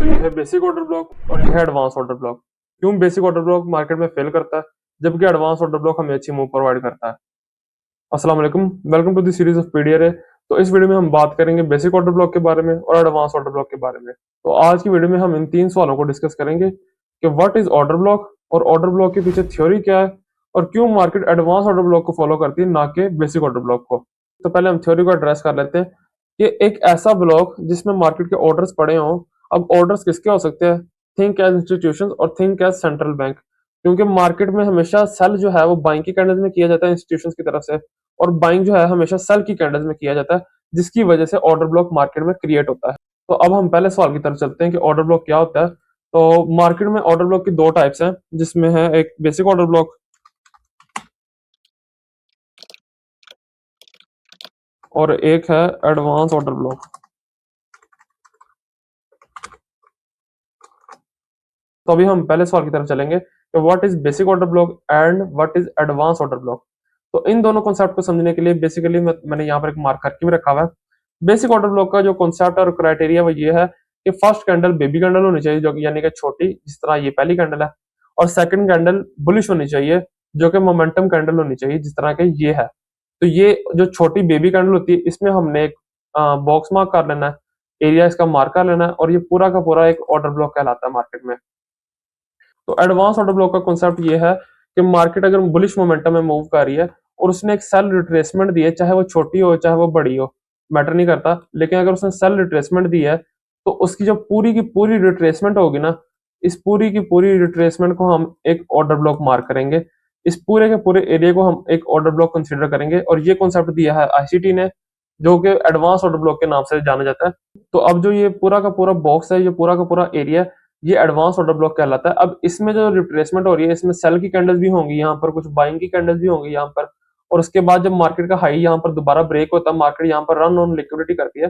तो ये है बेसिक ऑर्डर ब्लॉक और ये है एडवांस ऑर्डर ब्लॉक। क्यों बेसिक ऑर्डर ब्लॉक मार्केट में फेल करता है जबकि एडवांस ऑर्डर ब्लॉक हमें अच्छी मूव प्रोवाइड करता है। अस्सलाम वालेकुम, welcome to the series of PDRA. तो इस वीडियो में हम बात करेंगे बेसिक ऑर्डर ब्लॉक के बारे में और एडवांस ऑर्डर ब्लॉक के बारे में। तो आज की वीडियो में हम इन तीन सवालों को डिस्कस करेंगे कि व्हाट इज ऑर्डर ब्लॉक और ऑर्डर ब्लॉक के पीछे थ्योरी क्या है और क्यों मार्केट एडवांस ऑर्डर ब्लॉक को फॉलो करती है ना कि बेसिक ऑर्डर ब्लॉक को। तो पहले हम थ्योरी को एड्रेस कर लेते हैं कि एक ऐसा ब्लॉक जिसमें मार्केट के ऑर्डर्स पड़े हों। अब ऑर्डर्स किसके हो सकते हैं? थिंक एज इंस्टीट्यूशंस और थिंक एज सेंट्रल बैंक, क्योंकि मार्केट में हमेशा सेल जो है वो बाइंग की कैंडल्स में किया जाता है इंस्टीट्यूशंस की तरफ से, और बाइंग जो है हमेशा सेल की कैंडल्स में किया जाता है, जिसकी वजह से ऑर्डर ब्लॉक मार्केट में क्रिएट होता है। तो अब हम पहले सवाल की तरफ चलते हैं कि ऑर्डर ब्लॉक क्या होता है। तो मार्केट में ऑर्डर ब्लॉक की दो टाइप्स हैं, जिसमें है एक बेसिक ऑर्डर ब्लॉक और एक है एडवांस ऑर्डर ब्लॉक। तो अभी हम पहले सवाल की तरफ चलेंगे कि what is basic order block and what is advance order block. तो इन दोनों कॉन्सेप्ट को समझने के लिए बेसिकली मैंने यहाँ पर एक मार्क करके भी रखा हुआ है। बेसिक ऑर्डर ब्लॉक का जो कॉन्सेप्ट और क्राइटेरिया वो ये है कि फर्स्ट कैंडल बेबी कैंडल होनी चाहिए, जो यानी कि छोटी, जिस तरह ये पहली कैंडल है, और सेकंड कैंडल बुलिश होनी चाहिए जो कि मोमेंटम कैंडल होनी चाहिए, जिस तरह के ये है। तो ये जो छोटी बेबी कैंडल होती है इसमें हमने एक बॉक्स मार्क कर लेना है, एरिया इसका मार्क कर लेना है, और ये पूरा का पूरा एक ऑर्डर ब्लॉक कहलाता है मार्केट में। तो एडवांस ऑर्डर ब्लॉक का कॉन्सेप्ट ये है कि मार्केट अगर बुलिश मोमेंटम में मूव कर रही है और उसने एक सेल रिट्रेसमेंट दी है, चाहे वो छोटी हो चाहे वो बड़ी हो, मैटर नहीं करता, लेकिन अगर उसने सेल रिट्रेसमेंट दी है तो उसकी जो पूरी की पूरी रिट्रेसमेंट होगी ना, इस पूरी की पूरी रिट्रेसमेंट को हम एक ऑर्डर ब्लॉक मार्क करेंगे। इस पूरे के पूरे एरिया को हम एक ऑर्डर ब्लॉक कंसीडर करेंगे, और ये कॉन्सेप्ट दिया है आईसीटी ने, जो कि एडवांस ऑर्डर ब्लॉक के नाम से जाना जाता है। तो अब जो ये पूरा का पूरा बॉक्स है, ये पूरा का पूरा एरिया, ये एडवांस ऑर्डर ब्लॉक कहलाता है। अब इसमें जो रिट्रेसमेंट हो रही है, इसमें सेल की कैंडल्स भी होंगी, यहाँ पर कुछ बाइंग की कैंडल्स भी होंगी यहाँ पर, और उसके बाद जब मार्केट का हाई यहाँ पर दोबारा ब्रेक होता है, मार्केट यहाँ पर रन ऑन लिक्विडिटी करती है,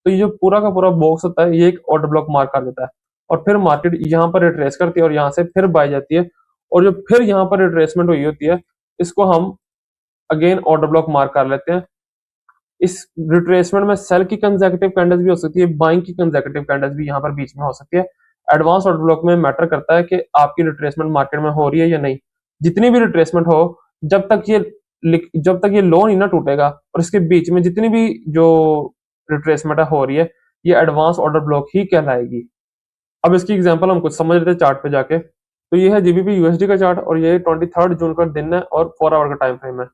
तो ये जो पूरा का पूरा बॉक्स होता है ये एक ऑर्डर ब्लॉक मार्क कर देता है, और फिर मार्केट यहाँ पर रिट्रेस करती है और यहाँ से फिर बाई जाती है, और जो फिर यहाँ पर रिट्रेसमेंट हुई होती है इसको हम अगेन ऑर्डर ब्लॉक मार्क कर लेते हैं। इस रिट्रेसमेंट में सेल की कंसेक्यूटिव कैंडल्स भी हो सकती है, बाइंग की कंसेक्यूटिव कैंडल्स भी यहाँ पर बीच में हो सकती है। एडवांस ऑर्डर ब्लॉक में मैटर करता है कि आपकी रिट्रेसमेंट मार्केट में हो रही है या नहीं। जितनी भी रिट्रेसमेंट हो, जब तक ये जब तक ये लो नहीं ना टूटेगा और इसके बीच में जितनी भी जो रिट्रेसमेंट हो रही है, ये एडवांस ऑर्डर ब्लॉक ही कहलाएगी। अब इसकी एग्जांपल हम कुछ समझ लेते हैं चार्ट पे जाके। तो ये है जीबीपी यूएसडी का चार्ट, और ये 23 जून का दिन है और 4 आवर का टाइम फ्रेम है।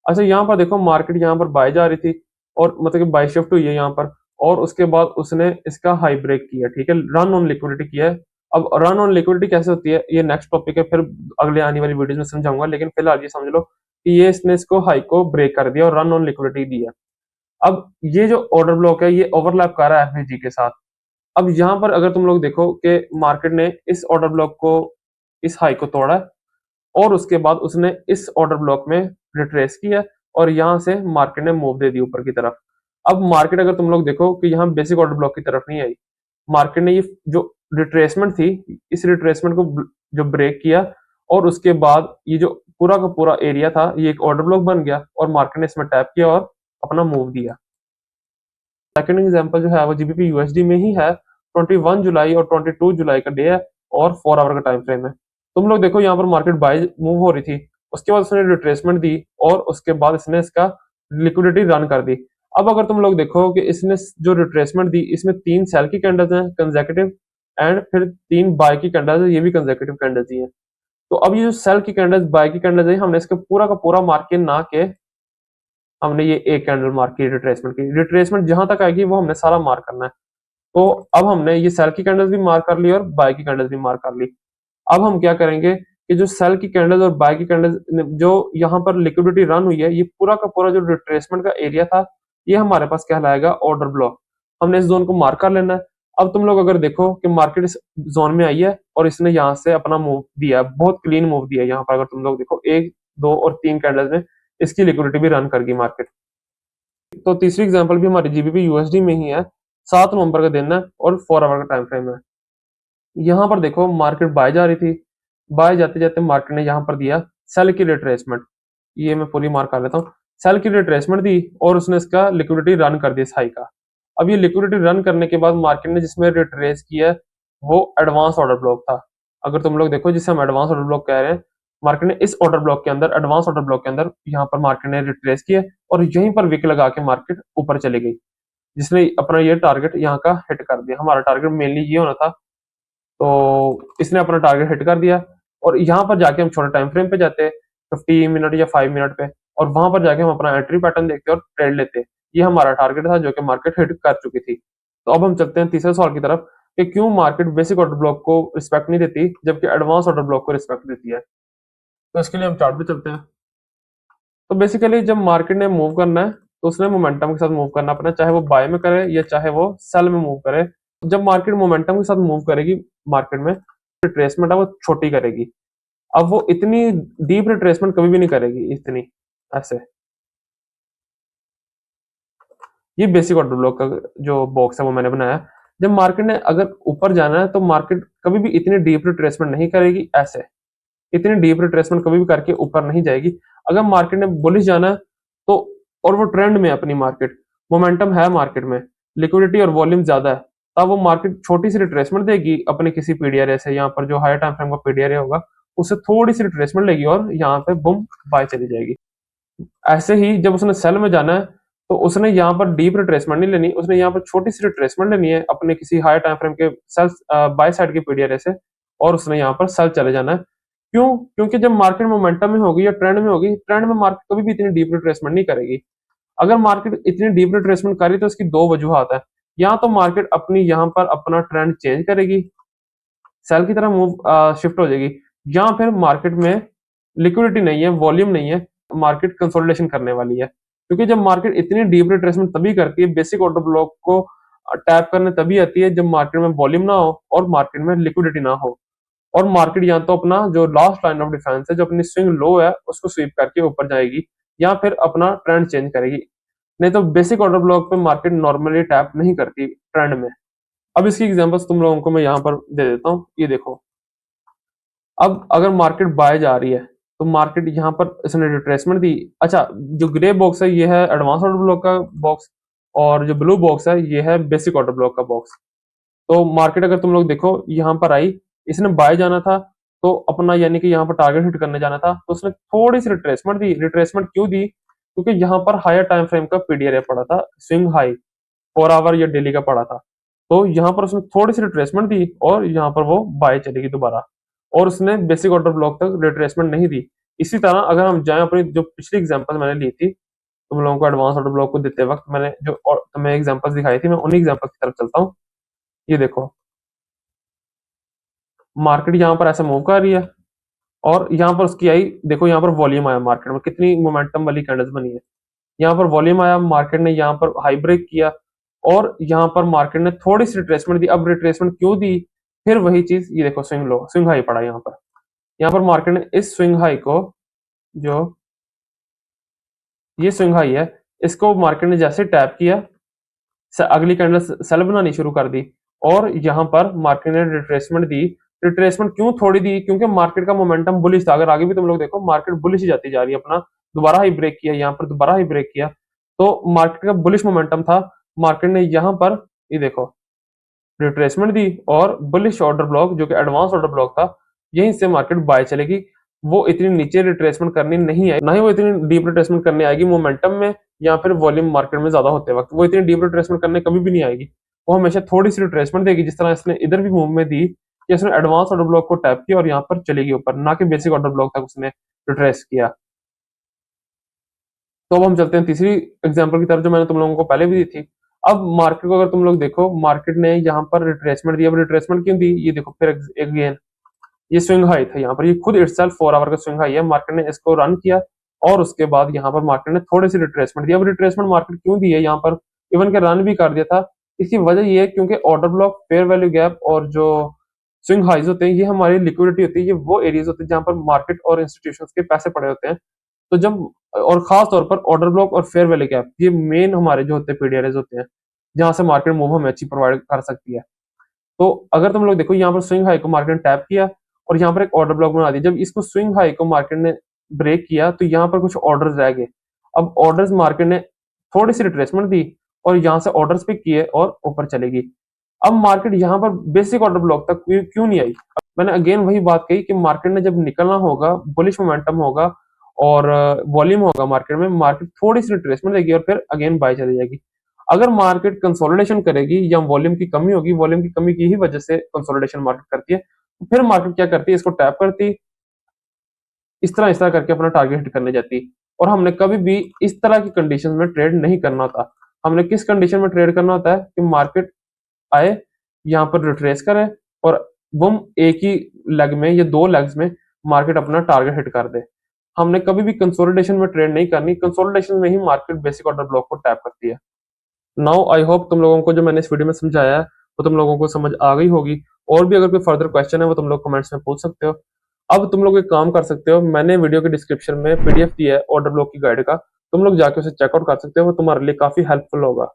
अच्छा, यहाँ पर देखो मार्केट यहाँ पर बाय जा रही थी, और मतलब कि बाय शिफ्ट हुई है यहाँ पर, और उसके बाद उसने इसका हाई ब्रेक किया, ठीक है, रन ऑन लिक्विडिटी किया है। अब रन ऑन लिक्विडिटी कैसे होती है ये नेक्स्ट टॉपिक है, फिर अगले आने वाली वीडियोस में समझाऊंगा, लेकिन फिलहाल ये समझ लो कि ये इसने इसको हाई को ब्रेक कर दिया और रन ऑन लिक्विडिटी दी है। अब ये जो ऑर्डर ब्लॉक है ये ओवरलैप कर रहा है एफवीजी के साथ। अब यहाँ पर अगर तुम लोग देखो कि मार्केट ने इस ऑर्डर ब्लॉक को, इस हाई को तोड़ा है, और उसके बाद उसने इस ऑर्डर ब्लॉक में रिट्रेस किया, और यहाँ से मार्केट ने मूव दे दी ऊपर की तरफ। अब मार्केट अगर तुम लोग देखो कि यहाँ बेसिक ऑर्डर ब्लॉक की तरफ नहीं आई, मार्केट ने ये जो रिट्रेसमेंट थी, इस रिट्रेसमेंट को जो ब्रेक किया, और उसके बाद ये जो पूरा का पूरा एरिया था ये एक ऑर्डर ब्लॉक बन गया, और मार्केट ने इसमें टैप किया और अपना मूव दिया। सेकंड एग्जांपल जो है वो जीबीपी यूएसडी में ही है। 21 जुलाई और 22 जुलाई का डे है और 4 आवर का टाइम फ्रेम है। तुम लोग देखो यहाँ पर मार्केट बाय मूव हो रही थी, उसके बाद उसने रिट्रेसमेंट दी, और उसके बाद इसने इसका लिक्विडिटी रन कर दी। अब अगर तुम लोग देखो कि इसने जो रिट्रेसमेंट दी, इसमें 3 सेल की कैंडल्स हैं कंसेक्यूटिव, एंड फिर 3 बाय की कैंडल्स है, ये भी कंसेक्यूटिव कैंडल्स ही है। तो अब ये जो सेल की कैंडल्स, बाय की कैंडल्स है, हमने इसका पूरा का पूरा मार्क किया ना के हमने ये एक कैंडल मार्क की रिट्रेसमेंट की। रिट्रेसमेंट जहां तक आएगी वो हमने सारा मार्क करना है। तो अब हमने ये सेल की कैंडल्स भी मार्क कर ली और बाय की कैंडल्स भी मार्क कर ली। अब हम क्या करेंगे कि जो सेल की कैंडल्स और बाय की कैंडल्स जो यहाँ पर लिक्विडिटी रन हुई है, ये पूरा का पूरा जो रिट्रेसमेंट का एरिया था, ये हमारे पास कहलाएगा ऑर्डर ब्लॉक। हमने इस जोन को मार्क कर लेना है। अब तुम लोग अगर देखो कि मार्केट इस जोन में आई है और इसने यहाँ से अपना मूव दिया है, बहुत क्लीन मूव दिया है। यहाँ पर अगर तुम लोग देखो 1, 2 और 3 कैंडल्स में इसकी लिक्विडिटी भी रन कर गई मार्केट। तो तीसरी एग्जांपल भी हमारी जीबीपी यूएसडी में ही है। 7 नवंबर का दिन है और 4 आवर का टाइम फ्रेम है। यहाँ पर देखो मार्केट बाय जा रही थी, बाय जाते जाते मार्केट ने यहाँ पर दिया सेल की रिट्रेसमेंट। ये मैं पूरी मार्क कर लेता हूँ। सेल की रिट्रेसमेंट दी और उसने इसका लिक्विडिटी रन कर दिया हाई का। अब ये लिक्विडिटी रन करने के बाद मार्केट ने जिसमें रिट्रेस किया, वो एडवांस ऑर्डर ब्लॉक था। अगर तुम लोग देखो जिसे हम एडवांस ऑर्डर ब्लॉक कह रहे हैं, मार्केट ने इस ऑर्डर ब्लॉक के अंदर, एडवांस ऑर्डर ब्लॉक के अंदर यहाँ पर मार्केट ने रिट्रेस किया और यहीं पर विक लगा के मार्केट ऊपर चली गई, जिसने अपना ये टारगेट यहाँ का हिट कर दिया। हमारा टारगेट मेनली ये होना था, तो इसने अपना टारगेट हिट कर दिया और यहाँ पर जाके हम छोटे टाइम फ्रेम पे जाते हैं 50 मिनट या 5 मिनट पे, और वहां पर जाके हम अपना एंट्री पैटर्न देखते और ट्रेड लेते। ये हमारा टारगेट था जो कि मार्केट हिट कर चुकी थी। तो अब हम चलते हैं तीसरे सवाल की तरफ कि क्यों मार्केट बेसिक ऑर्डर ब्लॉक को रिस्पेक्ट नहीं देती जबकि एडवांस ऑर्डर ब्लॉक को रिस्पेक्ट देती है। तो इसके लिए हम चार्ट पे चलते हैं। तो बेसिकली जब मार्केट ने मूव करना है तो उसने मोमेंटम के साथ मूव करना अपना, चाहे वो बाय में करे या चाहे वो सेल में मूव करे। जब मार्केट मोमेंटम के साथ मूव करेगी, मार्केट में रिट्रेसमेंट है वो छोटी करेगी। अब वो इतनी डीप रिट्रेसमेंट कभी भी नहीं करेगी इतनी, ऐसे। ये बेसिक ऑर्डर ब्लॉक का जो बॉक्स है वो मैंने बनाया। जब मार्केट ने अगर ऊपर जाना है तो मार्केट कभी भी इतनी डीप रिट्रेसमेंट नहीं करेगी, ऐसे इतनी डीप रिट्रेसमेंट कभी भी करके ऊपर नहीं जाएगी। अगर मार्केट ने बुलिश जाना है तो, और वो ट्रेंड में अपनी मार्केट मोमेंटम है, मार्केट में लिक्विडिटी और वॉल्यूम ज्यादा है, तब वो मार्केट छोटी सी रिट्रेसमेंट देगी अपने किसी पीडीआर से, यहाँ पर जो हायर टाइम फ्रेम का पीडीआर होगा उससे थोड़ी सी रिट्रेसमेंट लेगी और यहाँ पे बुम बाय चली जाएगी। ऐसे ही जब उसने सेल में जाना है तो उसने यहाँ पर डीप रिट्रेसमेंट नहीं लेनी, उसने यहाँ पर छोटी सी रिट्रेसमेंट लेनी है अपने किसी हायर टाइम फ्रेम के सेल बाय साइड के पीडीआर से, और उसने यहाँ पर सेल चले जाना है। क्यों? क्योंकि जब मार्केट मोमेंटम में होगी या ट्रेंड में होगी, ट्रेंड में मार्केट कभी भी इतनी डीप रिट्रेसमेंट नहीं करेगी। अगर मार्केट इतनी डीप रिट्रेसमेंट करी तो इसकी दो वजूहत है। या तो मार्केट अपनी यहाँ पर अपना ट्रेंड चेंज करेगी, सेल की तरह मूव शिफ्ट हो जाएगी, या फिर मार्केट में लिक्विडिटी नहीं है, वॉल्यूम नहीं है, मार्केट कंसोलिडेशन करने वाली है। क्योंकि जब मार्केट इतनी डीप रिट्रेसमेंट तभी करती है, बेसिक ऑर्डर ब्लॉक को टैप करने तभी आती है जब मार्केट में वॉल्यूम ना हो और मार्केट में लिक्विडिटी ना हो, और मार्केट या तो अपना जो लास्ट लाइन ऑफ डिफेंस है, जो अपनी स्विंग लो है, उसको स्वीप करके ऊपर जाएगी या फिर अपना ट्रेंड चेंज करेगी। नहीं तो बेसिक ऑर्डर ब्लॉक पे मार्केट नॉर्मली टैप नहीं करती ट्रेंड में। अब इसकी एग्जांपल्स तुम लोगों को मैं यहाँ पर दे देता हूँ, ये देखो। अब अगर मार्केट बाय जा रही है तो मार्केट यहाँ पर इसने रिट्रेसमेंट दी। अच्छा, जो ग्रे बॉक्स है ये है एडवांस ऑर्डर ब्लॉक का बॉक्स, और जो ब्लू बॉक्स है ये है बेसिक ऑर्डर ब्लॉक का बॉक्स। तो मार्केट अगर तुम लोग देखो यहाँ पर आई, इसने बाय जाना था तो अपना यानी कि यहाँ पर टारगेट हिट करने जाना था, तो उसने थोड़ी सी रिट्रेसमेंट दी। रिट्रेसमेंट क्यों दी? क्योंकि यहाँ पर हायर टाइम फ्रेम का पीडीआर पड़ा था, स्विंग हाई 4 आवर या डेली का पड़ा था, तो यहाँ पर उसने थोड़ी सी रिट्रेसमेंट दी और यहाँ पर वो बाय चलेगी दोबारा, और उसने बेसिक ऑर्डर ब्लॉक तक रिट्रेसमेंट नहीं दी। इसी तरह अगर हम जाएं अपनी जो पिछली एग्जांपल मैंने ली थी तुम लोगों को एडवांस ऑर्डर ब्लॉक को देते वक्त, मैंने जो तुम्हें एग्जांपल्स दिखाई थी, मैं उन्हीं एग्जांपल्स की तरफ चलता हूँ। ये देखो, मार्केट यहाँ पर ऐसे मूव कर रही है और यहाँ पर उसकी आई, देखो यहाँ पर वॉल्यूम आया, मार्केट में कितनी मोमेंटम वाली कैंडल्स बनी है। यहाँ पर वॉल्यूम आया, मार्केट ने यहाँ पर हाई ब्रेक किया और यहाँ पर मार्केट ने थोड़ी सी रिट्रेसमेंट दी। अब रिट्रेसमेंट क्यों दी? फिर वही चीज, ये देखो स्विंग लो, स्विंग हाई पड़ा यहाँ पर। यहाँ पर मार्केट ने इस स्विंग हाई को, जो ये स्विंग हाई है, इसको मार्केट ने जैसे टैप किया, अगली कैंडल सेल बनानी शुरू कर दी और यहाँ पर मार्केट ने रिट्रेसमेंट दी। रिट्रेसमेंट क्यों थोड़ी दी? क्योंकि मार्केट का मोमेंटम बुलिश था। अगर आगे भी तुम लोग देखो मार्केट बुलिश ही जाती जा रही है, अपना दोबारा हाई ब्रेक किया, यहाँ पर दोबारा हाई ब्रेक किया, तो मार्केट का बुलिश मोमेंटम था। मार्केट ने यहाँ पर ये देखो रिट्रेसमेंट दी और बुलिश ऑर्डर ब्लॉक जो कि एडवांस ऑर्डर ब्लॉक था, यहीं से मार्केट बाय चलेगी। वो इतनी नीचे रिट्रेसमेंट करनी नहीं है, ना ही वो इतनी डीप रिट्रेसमेंट करने आएगी मोमेंटम में या फिर वॉल्यूम मार्केट में ज्यादा होते वक्त। वो इतनी डीप रिट्रेसमेंट करने कभी भी नहीं आएगी, वो हमेशा थोड़ी सी रिट्रेसमेंट देगी, जिस तरह इसने इधर भी मूव में दी कि इसने एडवांस ऑर्डर ब्लॉक को टैप किया और यहाँ पर चलेगी ऊपर, ना कि बेसिक ऑर्डर ब्लॉक तक उसने रिट्रेस किया। तो अब हम चलते हैं तीसरी एग्जांपल की तरफ जो मैंने तुम लोगों को पहले भी दी थी। अब मार्केट को अगर तुम लोग देखो, मार्केट ने यहाँ पर रिट्रेसमेंट दी। अब रिट्रेसमेंट क्यों दी? ये देखो फिर अगेन ये स्विंग हाई था, यहाँ पर ये खुद इटसेल्फ 4 आवर का स्विंग हाई है। मार्केट ने इसको रन किया और उसके बाद यहाँ पर मार्केट ने थोड़ी सी रिट्रेसमेंट दी। अब रिट्रेसमेंट मार्केट क्यों दी है? यहाँ पर इवन के रन भी कर दिया था। इसकी वजह ये है क्योंकि order block, fair value gap और जो स्विंग हाइज होते हैं, ये हमारी लिक्विडिटी होती है। ये वो एरियाज होते हैं जहां पर मार्केट और इंस्टीट्यूशंस के पैसे पड़े होते हैं। तो जब, और खास तौर पर ऑर्डर ब्लॉक और फेयर वैल्यू गैप, ये मेन हमारे जो होते हैं पीडीआरएस होते हैं, जहां से मार्केट मूव हमें अच्छी प्रोवाइड कर सकती है। तो अगर तुम लोग देखो यहाँ पर स्विंग हाई को मार्केट ने टैप किया और यहाँ पर एक ऑर्डर ब्लॉक बना दिया। जब इसको स्विंग हाई को मार्केट ने ब्रेक किया तो यहाँ पर कुछ ऑर्डर्स रह गए। अब ऑर्डर्स मार्केट ने थोड़ी सी रिट्रेसमेंट दी और यहाँ से ऑर्डर्स पिक किए और ऊपर चलेगी। अब मार्केट यहाँ पर बेसिक ऑर्डर ब्लॉक तक क्यों नहीं आई? मैंने अगेन वही बात कही कि मार्केट ने जब निकलना होगा, बुलिश मोमेंटम होगा और वॉल्यूम होगा मार्केट में, मार्केट थोड़ी सी रिट्रेसमेंट देगी और फिर अगेन बाय चली जाएगी। अगर मार्केट कंसोलिडेशन करेगी या वॉल्यूम की कमी होगी, वॉल्यूम की कमी की ही वजह से कंसोलिडेशन मार्केट करती है, तो फिर मार्केट क्या करती है, इसको टैप करती, इस तरह करके अपना टारगेट हिट करने जाती। और हमने कभी भी इस तरह की कंडीशन में ट्रेड नहीं करना होता। हमने किस कंडीशन में ट्रेड करना होता है कि मार्केट आए, यहाँ पर रिट्रेस करे और बुम एक ही लेग में या दो लेग्स में मार्केट अपना टारगेट हिट कर दे। हमने कभी भी कंसोलिडेशन में ट्रेड नहीं करनी, कंसोलिडेशन में ही मार्केट बेसिक ऑर्डर ब्लॉक को टैप करती है। नाउ आई होप तुम लोगों को जो मैंने इस वीडियो में समझाया है वो तुम लोगों को समझ आ गई होगी। और भी अगर कोई फर्दर क्वेश्चन है वो तुम लोग कमेंट्स में पूछ सकते हो। अब तुम लोग एक काम कर सकते हो, मैंने वीडियो के डिस्क्रिप्शन में पीडीएफ दी है ऑर्डर ब्लॉक की गाइड का, तुम लोग जाके उसे चेकआउट कर सकते हो, वो तुम्हारे लिए काफी हेल्पफुल होगा।